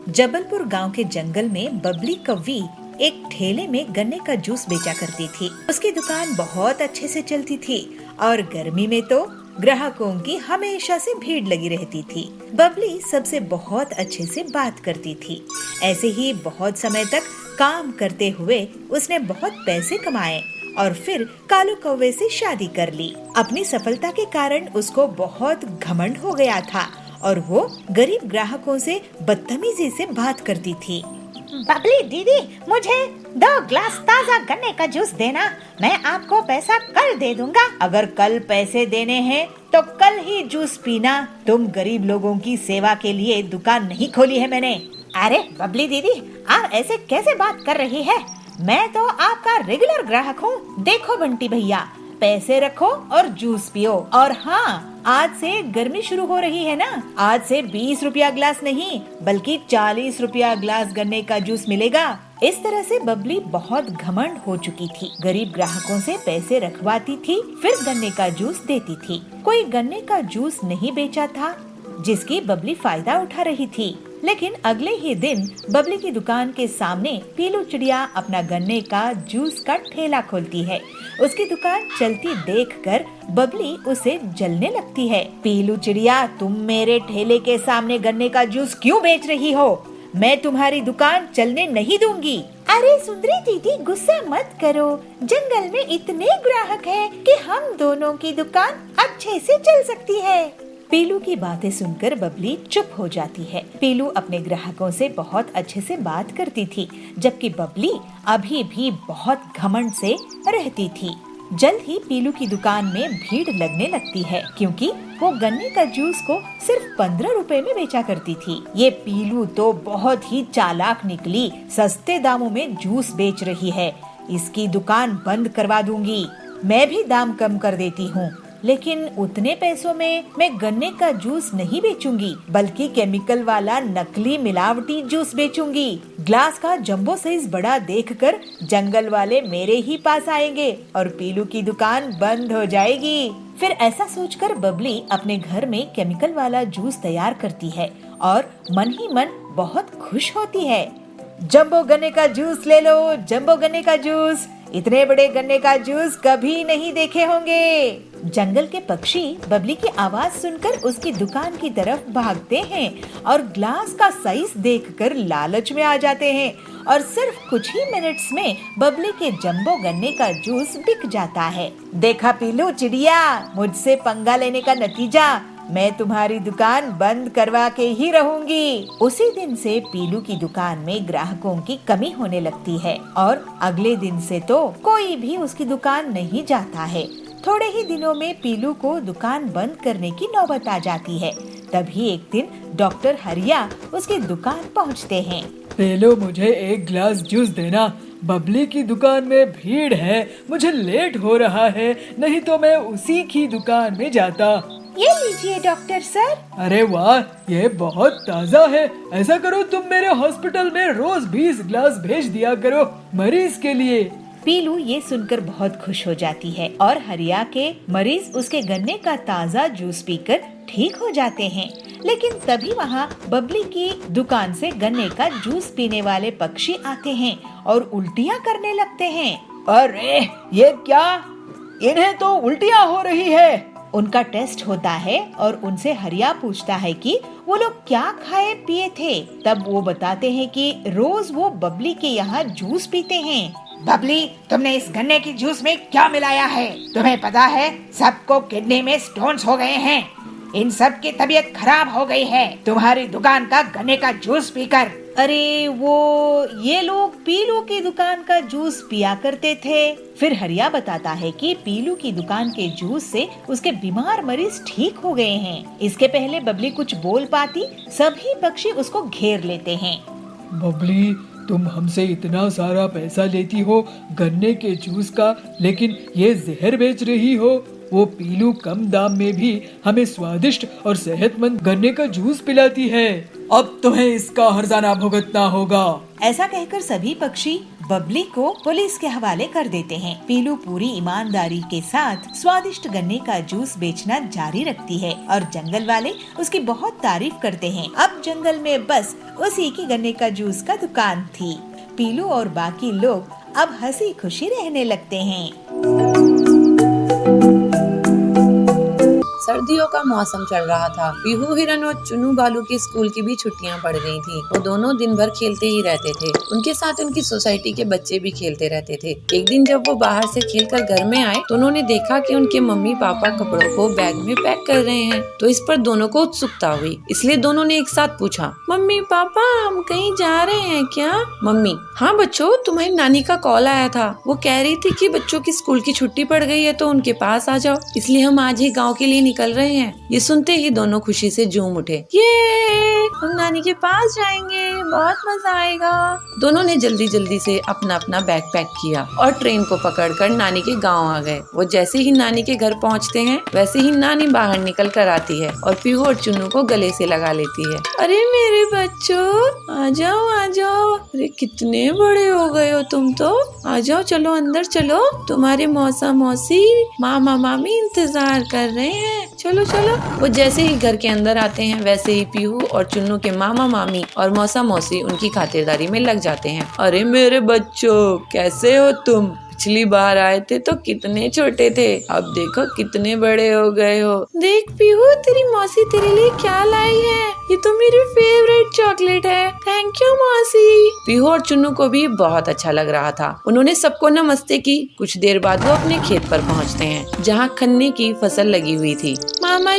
जबलपुर गांव के जंगल में बबली कौवी एक ठेले में गन्ने का जूस बेचा करती थी। उसकी दुकान बहुत अच्छे से चलती थी और गर्मी में तो ग्राहकों की हमेशा से भीड़ लगी रहती थी। बबली सबसे बहुत अच्छे से बात करती थी। ऐसे ही बहुत समय तक काम करते हुए उसने बहुत पैसे कमाए और फिर कालू कौवे से शादी कर ली। अपनी सफलता के कारण उसको बहुत घमंड हो गया था और वो गरीब ग्राहकों से बदतमीजी से बात करती थी। बबली दीदी, मुझे 2 ग्लास ताज़ा गन्ने का जूस देना। मैं आपको पैसा कल दे दूंगा। अगर कल पैसे देने हैं तो कल ही जूस पीना। तुम गरीब लोगों की सेवा के लिए दुकान नहीं खोली है मैंने। अरे बबली दीदी, आप ऐसे कैसे बात कर रही है? मैं तो आपका रेगुलर ग्राहक हूँ। देखो बंटी भैया, पैसे रखो और जूस पियो। और हाँ, आज से गर्मी शुरू हो रही है ना, आज से 20 रुपया ग्लास नहीं बल्कि 40 रुपया ग्लास गन्ने का जूस मिलेगा। इस तरह से बबली बहुत घमंड हो चुकी थी। गरीब ग्राहकों से पैसे रखवाती थी, फिर गन्ने का जूस देती थी। कोई गन्ने का जूस नहीं बेचा था जिसकी बबली फायदा उठा रही थी। लेकिन अगले ही दिन बबली की दुकान के सामने पीलू चिड़िया अपना गन्ने का जूस का ठेला खोलती है। उसकी दुकान चलती देखकर बबली उसे जलने लगती है। पीलू चिड़िया, तुम मेरे ठेले के सामने गन्ने का जूस क्यों बेच रही हो? मैं तुम्हारी दुकान चलने नहीं दूंगी। अरे सुंदरी दीदी, गुस्सा मत करो। जंगल में इतने ग्राहक हैं कि हम दोनों की दुकान अच्छे से चल सकती है। पीलू की बातें सुनकर बबली चुप हो जाती है। पीलू अपने ग्राहकों से बहुत अच्छे से बात करती थी, जबकि बबली अभी भी बहुत घमंड से रहती थी। जल्द ही पीलू की दुकान में भीड़ लगने लगती है, क्योंकि वो गन्ने का जूस को सिर्फ 15 रुपए में बेचा करती थी। ये पीलू तो बहुत ही चालाक निकली, सस्ते दामों में जूस बेच रही है। इसकी दुकान बंद करवा दूंगी। मैं भी दाम कम कर देती हूँ, लेकिन उतने पैसों में मैं गन्ने का जूस नहीं बेचूंगी, बल्कि केमिकल वाला नकली मिलावटी जूस बेचूंगी। ग्लास का जंबो साइज बड़ा देखकर जंगल वाले मेरे ही पास आएंगे और पीलू की दुकान बंद हो जाएगी। फिर ऐसा सोचकर बबली अपने घर में केमिकल वाला जूस तैयार करती है और मन ही मन बहुत खुश होती है। जंबो गन्ने का जूस ले लो, जंबो गन्ने का जूस। इतने बड़े गन्ने का जूस कभी नहीं देखे होंगे। जंगल के पक्षी बबली की आवाज सुनकर उसकी दुकान की तरफ भागते हैं और ग्लास का साइज देखकर लालच में आ जाते हैं और सिर्फ कुछ ही मिनट्स में बबली के जंबो गन्ने का जूस बिक जाता है। देखा पीलू चिड़िया, मुझसे पंगा लेने का नतीजा, मैं तुम्हारी दुकान बंद करवा के ही रहूंगी। उसी दिन से पीलू की दुकान में ग्राहकों की कमी होने लगती है और अगले दिन से तो कोई भी उसकी दुकान नहीं जाता है। थोड़े ही दिनों में पीलू को दुकान बंद करने की नौबत आ जाती है। तभी एक दिन डॉक्टर हरिया उसकी दुकान पहुंचते हैं। पेलो, मुझे 1 ग्लास जूस देना। बबली की दुकान में भीड़ है, मुझे लेट हो रहा है, नहीं तो मैं उसी की दुकान में जाता। ये लीजिए डॉक्टर सर। अरे वाह, ये बहुत ताज़ा है। ऐसा करो, तुम मेरे हॉस्पिटल में रोज 20 ग्लास भेज दिया करो मरीज के लिए। पीलू ये सुनकर बहुत खुश हो जाती है और हरिया के मरीज उसके गन्ने का ताज़ा जूस पीकर ठीक हो जाते हैं। लेकिन तभी वहाँ बबली की दुकान से गन्ने का जूस पीने वाले पक्षी आते हैं और उल्टियाँ करने लगते हैं। अरे ये क्या, इन्हें तो उल्टियाँ हो रही है। उनका टेस्ट होता है और उनसे हरिया पूछता है कि वो लोग क्या खाए पिए थे। तब वो बताते हैं कि रोज वो बबली के यहाँ जूस पीते हैं। बबली, तुमने इस गन्ने की जूस में क्या मिलाया है? तुम्हें पता है सबको किडनी में स्टोन्स हो गए हैं। इन सब की तबीयत खराब हो गई है तुम्हारी दुकान का गन्ने का जूस पीकर। अरे ये लोग पीलू की दुकान का जूस पिया करते थे। फिर हरिया बताता है कि पीलू की दुकान के जूस से उसके बीमार मरीज ठीक हो गए हैं। इसके पहले बबली कुछ बोल पाती, सभी पक्षी उसको घेर लेते हैं। बबली, तुम हमसे इतना सारा पैसा लेती हो गन्ने के जूस का, लेकिन ये जहर बेच रही हो। वो पीलू कम दाम में भी हमें स्वादिष्ट और सेहतमंद गन्ने का जूस पिलाती है। अब तुम्हें इसका हर्जाना भुगतना होगा। ऐसा कहकर सभी पक्षी बबली को पुलिस के हवाले कर देते हैं। पीलू पूरी ईमानदारी के साथ स्वादिष्ट गन्ने का जूस बेचना जारी रखती है और जंगल वाले उसकी बहुत तारीफ करते हैं। अब जंगल में बस उसी की गन्ने का जूस का दुकान थी। पीलू और बाकी लोग अब हंसी खुशी रहने लगते हैं। सर्दियों का मौसम चल रहा था। पीहू हिरन और चुन्नू बालू की स्कूल की भी छुट्टियां पड़ गई थी। वो दोनों दिन भर खेलते ही रहते थे। उनके साथ उनकी सोसाइटी के बच्चे भी खेलते रहते थे। एक दिन जब वो बाहर से खेलकर घर में आए तो उन्होंने देखा कि उनके मम्मी पापा कपड़ों को बैग में पैक कर रहे हैं। तो इस पर दोनों को उत्सुकता हुई, इसलिए दोनों ने एक साथ पूछा, मम्मी पापा हम कहीं जा रहे हैं क्या? मम्मी, हाँ बच्चों, तुम्हारी नानी का कॉल आया था। वो कह रही थी कि बच्चों की स्कूल की छुट्टी पड़ गई है तो उनके पास आ जाओ, इसलिए हम आज ही गाँव के लिए निकल रहे हैं। ये सुनते ही दोनों खुशी से झूम उठे। ये हम नानी के पास जाएंगे, बहुत मजा आएगा। दोनों ने जल्दी जल्दी से अपना अपना बैग पैक किया और ट्रेन को पकड़कर नानी के गांव आ गए। वो जैसे ही नानी के घर पहुंचते हैं वैसे ही नानी बाहर निकल कर आती है और पीहू और चुन्नू को गले से लगा लेती है। अरे मेरे बच्चों, आ जाओ आ जाओ। अरे कितने बड़े हो गए हो तुम तो। आ जाओ, चलो अंदर चलो, तुम्हारे मौसा मौसी मामा मामी इंतजार कर रहे हैं। चलो चलो। वो जैसे ही घर के अंदर आते हैं वैसे ही पीहू और चुन्नू के मामा मामी और मौसा मौसी उनकी खातिरदारी में लग जाते हैं। अरे मेरे बच्चों, कैसे हो तुम? पिछली बार आए थे तो कितने छोटे थे, अब देखो कितने बड़े हो गए हो। देख पीहू, तेरी मौसी तेरे लिए क्या लाई है। ये तो मेरी फेवरेट चॉकलेट है। थैंक यू मौसी। पीहू और चुन्नू को भी बहुत अच्छा लग रहा था। उन्होंने सबको नमस्ते की। कुछ देर बाद वो अपने खेत पर पहुँचते हैं जहाँ गन्ने की फसल लगी हुई थी। मामा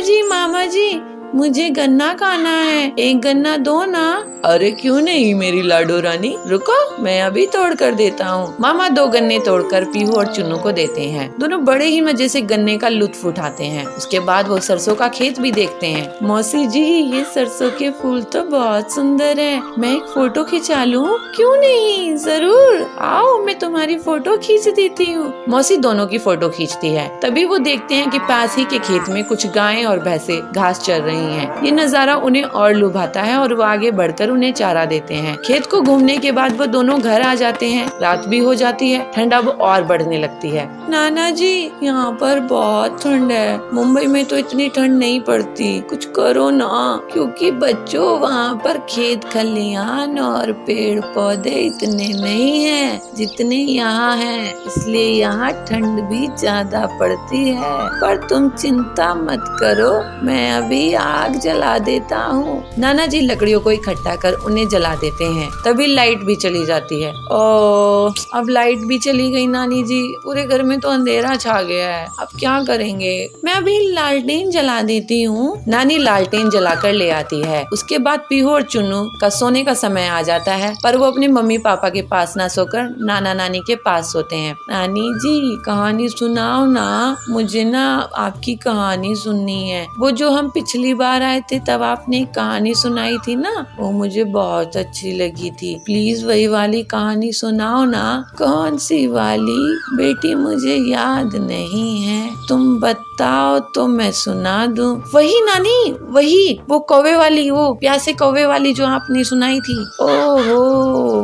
जी, मुझे गन्ना खाना है, एक गन्ना दो ना। अरे क्यों नहीं मेरी लाडो रानी, रुको मैं अभी तोड़ कर देता हूँ। मामा दो गन्ने तोड़कर पीहू और चुन्नू को देते हैं। दोनों बड़े ही मजे से गन्ने का लुत्फ उठाते हैं। उसके बाद वो सरसों का खेत भी देखते हैं। मौसी जी, ये सरसों के फूल तो बहुत सुंदर है, मैं एक फोटो खिंचा लूं? क्यों नहीं, जरूर आओ, मैं तुम्हारी फोटो खींच देती हूँ। मौसी दोनों की फोटो खींचती है। तभी वो देखते हैं कि पास ही के खेत में कुछ गायें और भैंसे घास चर रही हैं। ये नजारा उन्हें और लुभाता है और वो आगे बढ़कर उन्हें चारा देते हैं। खेत को घूमने के बाद वो दोनों घर आ जाते हैं। रात भी हो जाती है। ठंड अब और बढ़ने लगती है। नाना जी, यहाँ पर बहुत ठंड है, मुंबई में तो इतनी ठंड नहीं पड़ती, कुछ करो ना। क्योंकि बच्चों, वहाँ पर खेत खलियान और पेड़ पौधे इतने नहीं हैं जितने यहाँ हैं, इसलिए यहाँ ठंड भी ज्यादा पड़ती है। पर तुम चिंता मत करो, मैं अभी आग जला देता हूँ। नाना जी लकड़ियों को इकट्ठा कर उन्हें जला देते हैं। तभी लाइट भी चली जाती है। ओ, अब लाइट भी चली गई नानी जी, पूरे घर में तो अंधेरा छा गया है, अब क्या करेंगे? मैं अभी लालटेन जला देती हूँ। नानी लालटेन जलाकर ले आती है। उसके बाद पीहू और चुन्नू का सोने का समय आ जाता है, पर वो अपने मम्मी पापा के पास ना सोकर नाना नानी के पास सोते हैं। नानी जी, कहानी सुनाओ ना, मुझे ना आपकी कहानी सुननी है। वो जो हम पिछली बार आए थे तब आपने एक कहानी सुनाई थी ना, वो मुझे बहुत अच्छी लगी थी। प्लीज वही वाली कहानी सुनाओ ना। कौन सी वाली बेटी, मुझे याद नहीं है, तुम बताओ तो मैं सुना दूं। वही नानी, वही वो कौवे वाली, वो प्यासे कौवे वाली जो आपने सुनाई थी। ओहो,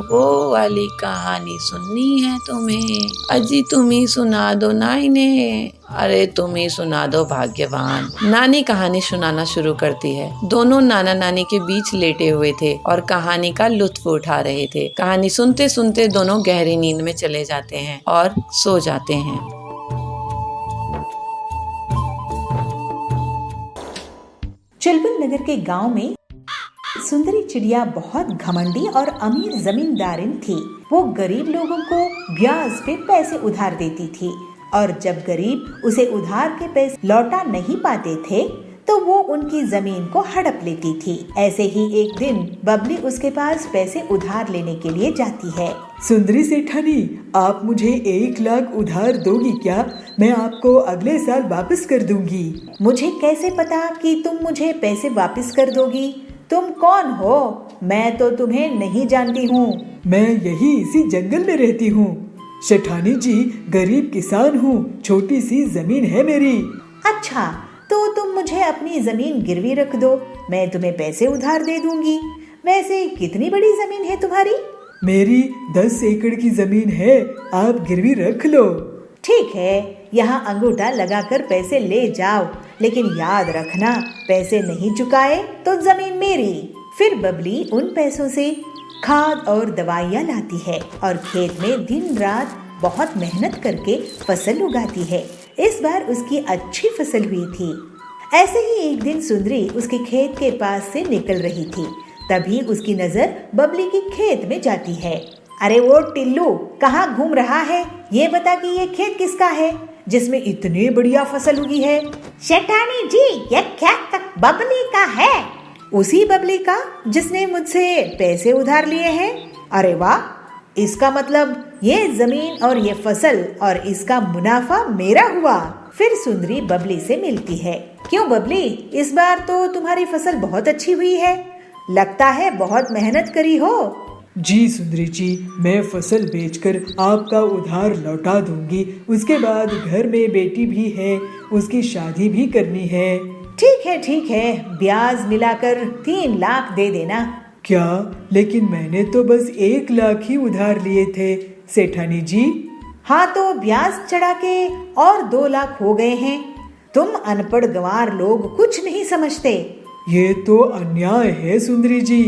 वो वाली कहानी सुननी है तुम्हें? अजी तुम ही सुना दो ना इन्हें। अरे तुम ही सुना दो भाग्यवान। नानी कहानी सुनाना शुरू करती है। दोनों नाना नानी के बीच लेटे हुए थे और कहानी का लुत्फ उठा रहे थे। कहानी सुनते सुनते दोनों गहरी नींद में चले जाते हैं और सो जाते हैं। चुलबुल नगर के गांव में सुंदरी चिड़िया बहुत घमंडी और अमीर जमींदारिन थी। वो गरीब लोगों को ब्याज पे पैसे उधार देती थी और जब गरीब उसे उधार के पैसे लौटा नहीं पाते थे तो वो उनकी जमीन को हड़प लेती थी। ऐसे ही एक दिन बबली उसके पास पैसे उधार लेने के लिए जाती है। सुंदरी सेठानी, आप मुझे 1 लाख उधार दोगी क्या? मैं आपको अगले साल वापस कर दूंगी। मुझे कैसे पता कि तुम मुझे पैसे वापस कर दोगी? तुम कौन हो? मैं तो तुम्हें नहीं जानती हूँ। मैं यही इसी जंगल में रहती हूँ। सेठानी जी, गरीब किसान हूँ, छोटी सी जमीन है मेरी। अच्छा, तो तुम मुझे अपनी जमीन गिरवी रख दो, मैं तुम्हें पैसे उधार दे दूंगी। वैसे कितनी बड़ी जमीन है तुम्हारी? मेरी 10 एकड़ की जमीन है, आप गिरवी रख लो। ठीक है, यहाँ अंगूठा लगाकर पैसे ले जाओ, लेकिन याद रखना पैसे नहीं चुकाए तो जमीन मेरी। फिर बबली उन पैसों से खाद और दवाइयाँ लाती है और खेत में दिन रात बहुत मेहनत करके फसल उगाती है। इस बार उसकी अच्छी फसल हुई थी। ऐसे ही एक दिन सुंदरी उसके खेत के पास से निकल रही थी। तभी उसकी नजर बबली के खेत में जाती है। अरे वो टिल्लू, कहाँ घूम रहा है? ये बता कि ये खेत किसका है जिसमें इतनी बढ़िया फसल उगी है? सेठानी जी, ये खेत बबली का है। उसी बबली का जिसने मुझसे पैसे उधार लिए हैं? अरे वाह, इसका मतलब ये जमीन और ये फसल और इसका मुनाफा मेरा हुआ। फिर सुंदरी बबली से मिलती है। क्यों बबली, इस बार तो तुम्हारी फसल बहुत अच्छी हुई है, लगता है बहुत मेहनत करी हो। जी सुंदरी जी, मैं फसल बेचकर आपका उधार लौटा दूंगी। उसके बाद घर में बेटी भी है, उसकी शादी भी करनी है। ठीक है, ब्याज मिलाकर 3 लाख दे देना। क्या? लेकिन मैंने तो बस 1 लाख ही उधार लिए थे सेठानी जी। हाँ तो ब्याज चढ़ा के और 2 लाख हो गए हैं। तुम अनपढ़ गंवार लोग कुछ नहीं समझते। ये तो अन्याय है सुंदरी जी।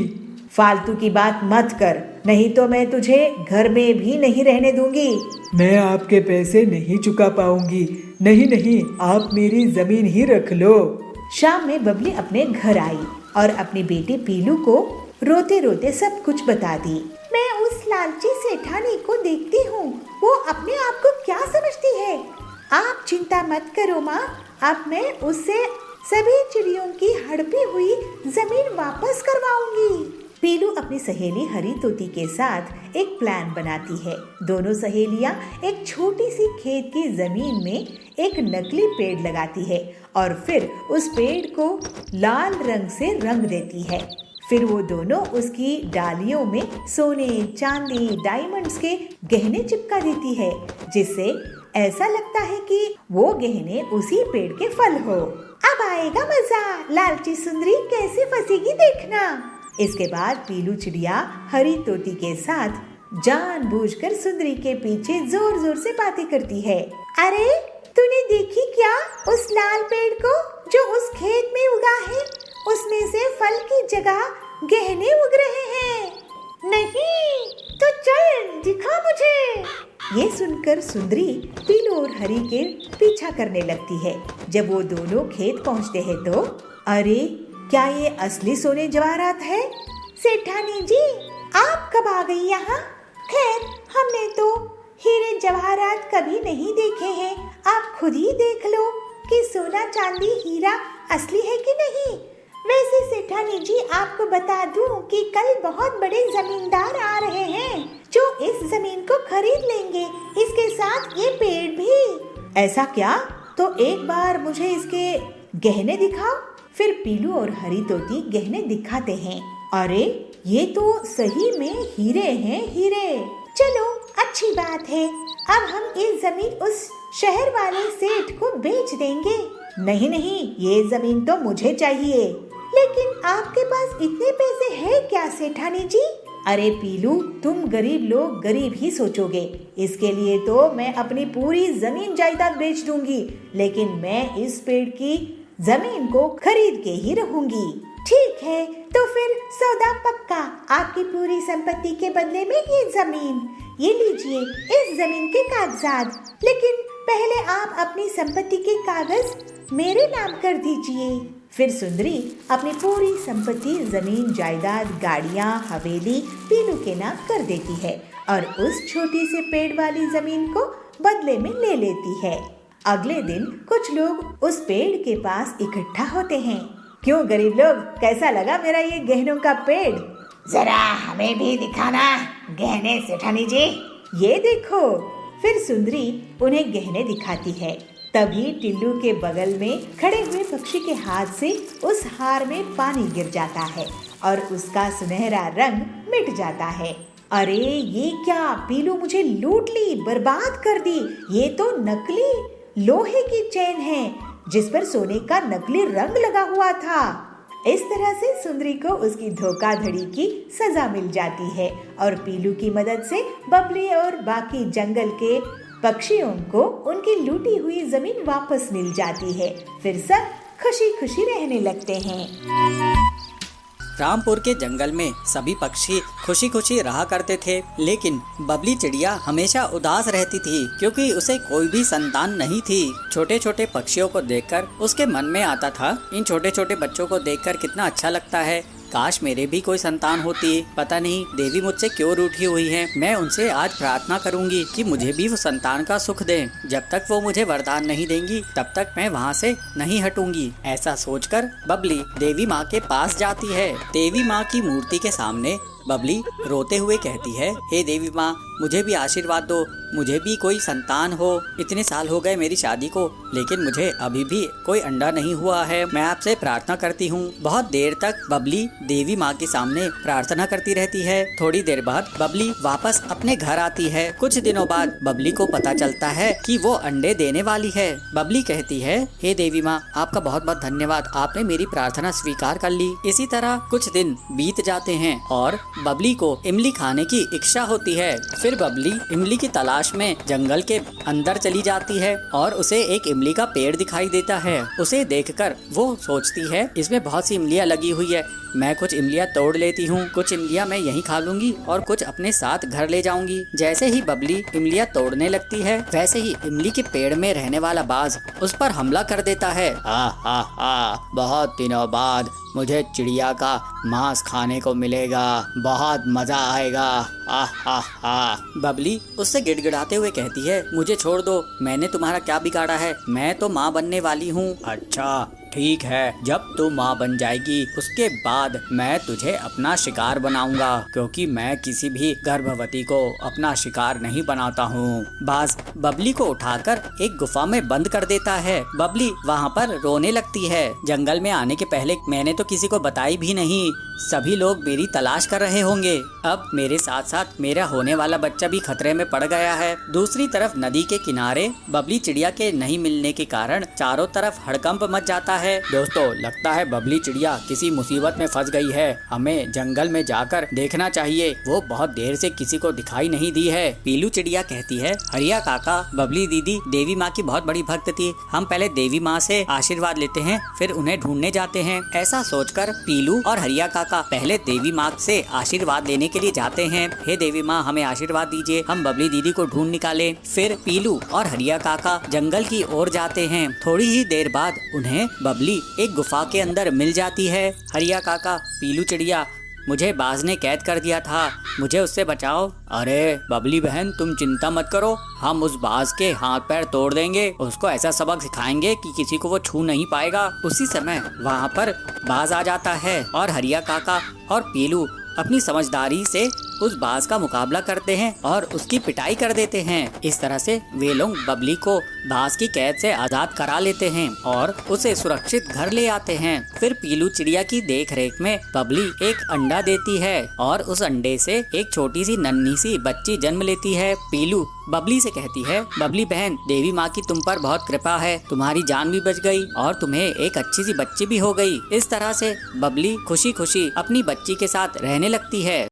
फालतू की बात मत कर, नहीं तो मैं तुझे घर में भी नहीं रहने दूंगी। मैं आपके पैसे नहीं चुका पाऊंगी। नहीं, आप मेरी जमीन ही रख लो। शाम में बबली अपने घर आई और अपनी बेटी पीलू को रोते रोते सब कुछ बता दी। मैं उस लालची सेठानी को देखती हूँ, वो अपने आप को क्या समझती है। आप चिंता मत करो माँ, अब मैं उससे सभी चिड़ियों की हड़पी हुई जमीन वापस करवाऊंगी। पीलू अपनी सहेली हरी तोती के साथ एक प्लान बनाती है। दोनों सहेलियां एक छोटी सी खेत की जमीन में एक नकली पेड़ लगाती है और फिर उस पेड़ को लाल रंग से रंग देती है। फिर वो दोनों उसकी डालियों में सोने, चांदी, डायमंड्स के गहने चिपका देती है, जिससे ऐसा लगता है कि वो गहने उसी पेड़ के फल हो। अब आएगा मजा, लालची सुंदरी कैसे फंसेगी देखना। इसके बाद पीलू चिड़िया हरी तोती के साथ जानबूझकर सुंदरी के पीछे जोर जोर से बातें करती है। अरे तूने देखी क्या उस लाल पेड़ को जो उस खेत में उगा है? उसमें से फल की जगह गहने उग रहे हैं। नहीं तो चल दिखा मुझे। ये सुनकर सुंदरी पीलू और हरी के पीछा करने लगती है। जब वो दोनों खेत पहुंचते हैं तो अरे क्या ये असली सोने जवाहरात है? सेठानी जी, आप कब आ गई यहाँ? खैर हमने तो हीरे जवाहरात कभी नहीं देखे हैं, आप खुद ही देख लो कि सोना चांदी हीरा असली है कि नहीं। वैसे सेठानी जी, आपको बता दूं कि कल बहुत बड़े जमींदार आ रहे हैं जो इस जमीन को खरीद लेंगे, इसके साथ ये पेड़ भी। ऐसा क्या? तो एक बार मुझे इसके गहने दिखाओ। फिर पीलू और हरी तोती गहने दिखाते हैं। अरे ये तो सही में हीरे हैं, हीरे। चलो अच्छी बात है, अब हम ये जमीन उस शहर वाले सेठ को बेच देंगे। नहीं, ये जमीन तो मुझे चाहिए। लेकिन आपके पास इतने पैसे हैं क्या सेठानी जी? अरे पीलू, तुम गरीब लोग गरीब ही सोचोगे। इसके लिए तो मैं अपनी पूरी जमीन जायदाद बेच दूंगी, लेकिन मैं इस पेड़ की जमीन को खरीद के ही रहूंगी। ठीक है, तो फिर सौदा पक्का। आपकी पूरी संपत्ति के बदले में ये जमीन। ये लीजिए इस जमीन के कागजात। लेकिन पहले आप अपनी संपत्ति के कागज मेरे नाम कर दीजिए। फिर सुंदरी अपनी पूरी संपत्ति, जमीन, जायदाद, गाड़ियाँ, हवेली पीलू के नाम कर देती है और उस छोटी सी पेड़ वाली जमीन को बदले में ले लेती है। अगले दिन कुछ लोग उस पेड़ के पास इकट्ठा होते हैं। क्यों गरीब लोग, कैसा लगा मेरा ये गहनों का पेड़? जरा हमें भी दिखाना गहने सेठानी जी। ये देखो। फिर सुंदरी उन्हें गहने दिखाती है। तभी टिल्लू के बगल में खड़े हुए पक्षी के हाथ से उस हार में पानी गिर जाता है और उसका सुनहरा रंग मिट जाता है। अरे ये क्या, पीलू मुझे लूट ली, बर्बाद कर दी। ये तो नकली लोहे की चेन है जिस पर सोने का नकली रंग लगा हुआ था। इस तरह से सुंदरी को उसकी धोखाधड़ी की सजा मिल जाती है और पीलू की मदद से बबली और बाकी जंगल के पक्षियों को उनकी लूटी हुई जमीन वापस मिल जाती है। फिर सब खुशी खुशी रहने लगते हैं। रामपुर के जंगल में सभी पक्षी खुशी खुशी रहा करते थे, लेकिन बबली चिड़िया हमेशा उदास रहती थी क्योंकि उसे कोई भी संतान नहीं थी। छोटे छोटे पक्षियों को देखकर उसके मन में आता था, इन छोटे छोटे बच्चों को देखकर कितना अच्छा लगता है, काश मेरे भी कोई संतान होती। पता नहीं देवी मुझसे क्यों रूठी हुई है। मैं उनसे आज प्रार्थना करूंगी कि मुझे भी वो संतान का सुख दें। जब तक वो मुझे वरदान नहीं देंगी तब तक मैं वहाँ से नहीं हटूंगी। ऐसा सोचकर बबली देवी माँ के पास जाती है। देवी माँ की मूर्ति के सामने बबली रोते हुए कहती है, हे देवी माँ, मुझे भी आशीर्वाद दो, मुझे भी कोई संतान हो। इतने साल हो गए मेरी शादी को, लेकिन मुझे अभी भी कोई अंडा नहीं हुआ है। मैं आपसे प्रार्थना करती हूँ। बहुत देर तक बबली देवी माँ के सामने प्रार्थना करती रहती है। थोड़ी देर बाद बबली वापस अपने घर आती है। कुछ दिनों बाद बबली को पता चलता है कि वो अंडे देने वाली है। बबली कहती है, हे देवी माँ, आपका बहुत बहुत धन्यवाद, आपने मेरी प्रार्थना स्वीकार कर ली। इसी तरह कुछ दिन बीत जाते हैं और बबली को इमली खाने की इच्छा होती है। फिर बबली इमली की तलाश में जंगल के अंदर चली जाती है और उसे एक इमली का पेड़ दिखाई देता है। उसे देखकर वो सोचती है, इसमें बहुत सी इमलियाँ लगी हुई है, मैं कुछ इमलियाँ तोड़ लेती हूँ। कुछ इमलियाँ मैं यहीं खा लूंगी और कुछ अपने साथ घर ले जाऊंगी। जैसे ही बबली इमलियाँ तोड़ने लगती है, वैसे ही इमली के पेड़ में रहने वाला बाज उस पर हमला कर देता है। बहुत दिनों बाद मुझे चिड़िया का मांस खाने को मिलेगा, बहुत मजा आएगा। बबली उससे गिड़गिड़ाते हुए कहती है, मुझे छोड़ दो, मैंने तुम्हारा क्या बिगाड़ा है, मैं तो माँ बनने वाली हूँ। अच्छा ठीक है, जब तू माँ बन जाएगी उसके बाद मैं तुझे अपना शिकार बनाऊंगा, क्योंकि मैं किसी भी गर्भवती को अपना शिकार नहीं बनाता हूँ। बाज बबली को उठाकर एक गुफा में बंद कर देता है। बबली वहाँ पर रोने लगती है। जंगल में आने के पहले मैंने तो किसी को बताई भी नहीं, सभी लोग मेरी तलाश कर रहे होंगे। अब मेरे साथ साथ मेरा होने वाला बच्चा भी खतरे में पड़ गया है। दूसरी तरफ नदी के किनारे बबली चिड़िया के नहीं मिलने के कारण चारों तरफ हड़कंप मच जाता है। दोस्तों, लगता है बबली चिड़िया किसी मुसीबत में फंस गई है। हमें जंगल में जाकर देखना चाहिए, वो बहुत देर से किसी को दिखाई नहीं दी है। पीलू चिड़िया कहती है, हरिया काका, बबली दीदी देवी माँ की बहुत बड़ी भक्त थी, हम पहले देवी माँ से आशीर्वाद लेते हैं, फिर उन्हें ढूंढने जाते हैं। ऐसा सोचकर पीलू और हरिया काका पहले देवी माँ से आशीर्वाद लेने के लिए जाते हैं। हे देवी माँ, हमें आशीर्वाद दीजिए, हम बबली दीदी को ढूंढ निकाले। फिर पीलू और हरिया काका जंगल की ओर जाते हैं। थोड़ी ही देर बाद उन्हें बबली एक गुफा के अंदर मिल जाती है। हरिया काका, पीलू चिड़िया, मुझे बाज ने कैद कर दिया था, मुझे उससे बचाओ। अरे बबली बहन, तुम चिंता मत करो, हम उस बाज के हाथ पैर तोड़ देंगे, उसको ऐसा सबक सिखाएंगे कि किसी को वो छू नहीं पाएगा। उसी समय वहाँ पर बाज आ जाता है और हरिया काका और पीलू अपनी समझदारी से उस बाज का मुकाबला करते हैं और उसकी पिटाई कर देते हैं। इस तरह से वे लोग बबली को बाज की कैद से आजाद करा लेते हैं और उसे सुरक्षित घर ले आते हैं। फिर पीलू चिड़िया की देखरेख में बबली एक अंडा देती है और उस अंडे से एक छोटी सी नन्ही सी बच्ची जन्म लेती है। पीलू बबली से कहती है, बबली बहन, देवी माँ की तुम पर बहुत कृपा है, तुम्हारी जान भी बच गई और तुम्हें एक अच्छी सी बच्ची भी हो गई। इस तरह से बबली खुशी खुशी अपनी बच्ची के साथ रहने लगती है।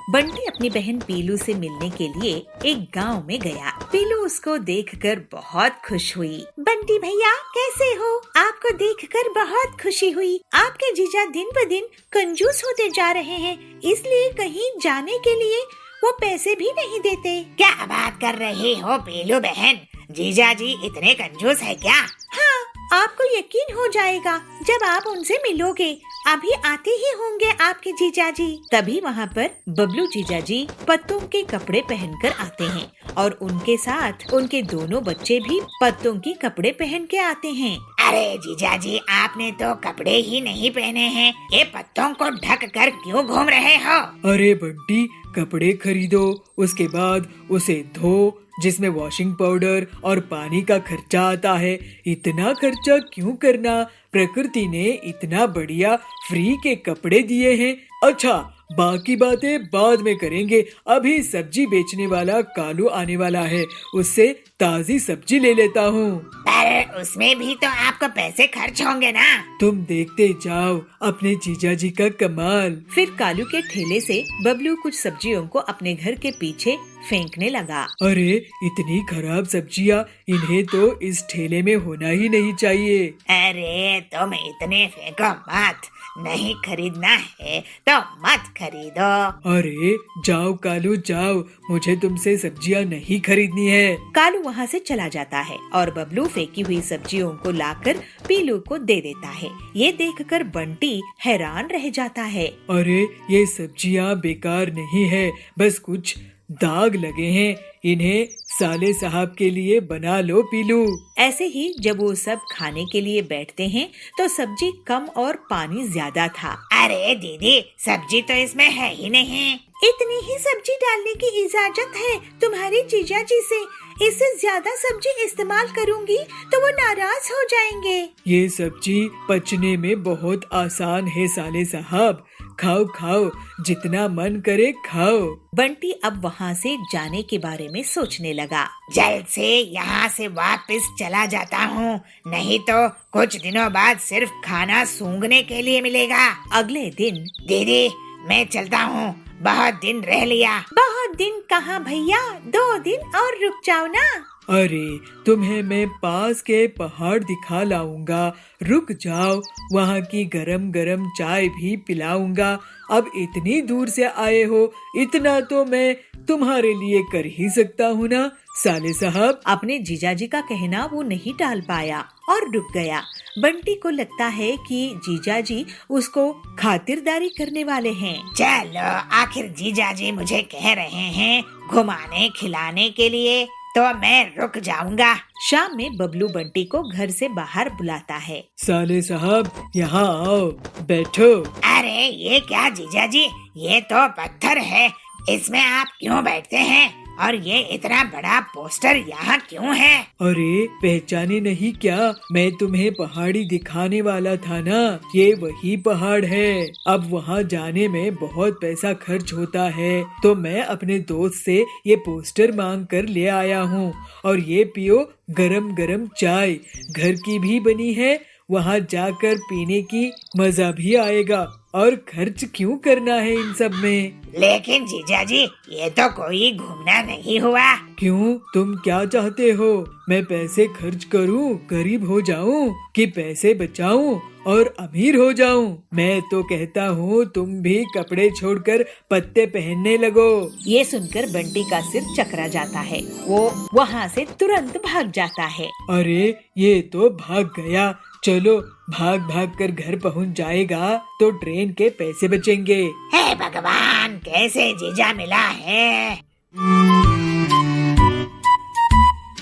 बंटी अपनी बहन पीलू से मिलने के लिए एक गांव में गया। पीलू उसको देखकर बहुत खुश हुई। बंटी भैया, कैसे हो? आपको देखकर बहुत खुशी हुई। आपके जीजा दिन ब दिन कंजूस होते जा रहे हैं, इसलिए कहीं जाने के लिए वो पैसे भी नहीं देते। क्या बात कर रही हो पीलू बहन, जीजा जी इतने कंजूस है क्या? हाँ, आपको यकीन हो जाएगा जब आप उनसे मिलोगे। अभी आते ही होंगे आपके जीजा जी। तभी वहाँ पर बबलू जीजा जी पत्तों के कपड़े पहनकर आते हैं और उनके साथ उनके दोनों बच्चे भी पत्तों के कपड़े पहन के आते हैं। अरे जीजा जी, आपने तो कपड़े ही नहीं पहने हैं, ये पत्तों को ढक कर क्यों घूम रहे हो? अरे बंटी, कपड़े खरीदो, उसके बाद उसे धो, जिसमें वॉशिंग पाउडर और पानी का खर्चा आता है। इतना खर्चा क्यों करना? प्रकृति ने इतना बढ़िया फ्री के कपड़े दिए हैं। अच्छा, बाकी बातें बाद में करेंगे। अभी सब्जी बेचने वाला कालू आने वाला है, उससे ताजी सब्जी ले लेता हूँ। पर उसमें भी तो आपको पैसे खर्च होंगे ना। तुम देखते जाओ अपने जीजा जी का कमाल। फिर कालू के ठेले से बबलू कुछ सब्जियों को अपने घर के पीछे फेंकने लगा। अरे इतनी खराब सब्जियाँ, इन्हें तो इस ठेले में होना ही नहीं चाहिए। अरे तुम इतने फेंको मत, नहीं खरीदना है तो मत खरीदो। अरे जाओ कालू जाओ, मुझे तुमसे सब्जियाँ नहीं खरीदनी है। कालू वहाँ से चला जाता है और बबलू फेंकी हुई सब्जियों को लाकर पीलू को दे देता है। ये देखकर बंटी हैरान रह जाता है। अरे ये सब्जियाँ बेकार नहीं है, बस कुछ दाग लगे हैं, इन्हें साले साहब के लिए बना लो पीलू। ऐसे ही जब वो सब खाने के लिए बैठते हैं तो सब्जी कम और पानी ज्यादा था। अरे दीदी, सब्जी तो इसमें है ही नहीं। इतनी ही सब्जी डालने की इजाजत है तुम्हारी जीजा जी से। इससे ज्यादा सब्जी इस्तेमाल करूंगी तो वो नाराज हो जाएंगे। ये सब्जी पचने में बहुत आसान है साले साहब, खाओ खाओ, जितना मन करे खाओ। बंटी अब वहाँ से जाने के बारे में सोचने लगा। जल्द से यहाँ से वापस चला जाता हूँ, नहीं तो कुछ दिनों बाद सिर्फ खाना सूंघने के लिए मिलेगा। अगले दिन दीदी मैं चलता हूँ, बहुत दिन रह लिया। बहुत दिन कहाँ भैया, 2 दिन और रुक जाओ ना। अरे तुम्हें मैं पास के पहाड़ दिखा लाऊंगा, रुक जाओ, वहाँ की गरम गरम चाय भी पिलाऊंगा। अब इतनी दूर से आए हो, इतना तो मैं तुम्हारे लिए कर ही सकता हूँ ना साले साहब। अपने जीजाजी का कहना वो नहीं टाल पाया और रुक गया। बंटी को लगता है कि जीजाजी उसको खातिरदारी करने वाले हैं। चलो, आखिर जीजाजी मुझे कह रहे हैं घुमाने खिलाने के लिए, तो मैं रुक जाऊंगा। शाम में बबलू बंटी को घर से बाहर बुलाता है। साले साहब यहाँ आओ, बैठो। अरे ये क्या जीजाजी, ये तो पत्थर है, इसमें आप क्यों बैठते हैं? और ये इतना बड़ा पोस्टर यहाँ क्यों है? अरे पहचाने नहीं क्या, मैं तुम्हें पहाड़ी दिखाने वाला था ना, ये वही पहाड़ है। अब वहाँ जाने में बहुत पैसा खर्च होता है, तो मैं अपने दोस्त से ये पोस्टर मांग कर ले आया हूँ। और ये पियो गरम गरम चाय, घर की भी बनी है, वहाँ जाकर पीने की मजा भी आएगा। और खर्च क्यों करना है इन सब में? लेकिन जीजाजी, ये तो कोई घूमना नहीं हुआ। क्यों, तुम क्या चाहते हो? मैं पैसे खर्च करूं, गरीब हो जाऊं, कि पैसे बचाऊं और अमीर हो जाऊं? मैं तो कहता हूँ तुम भी कपड़े छोड़कर पत्ते पहनने लगो। ये सुनकर बंटी का सिर चकरा जाता है, वो वहाँ से तुरंत भाग जाता है। अरे ये तो भाग गया, चलो भाग भाग कर घर पहुँच जाएगा तो ट्रेन के पैसे बचेंगे। हे भगवान, कैसे जीजा मिला है।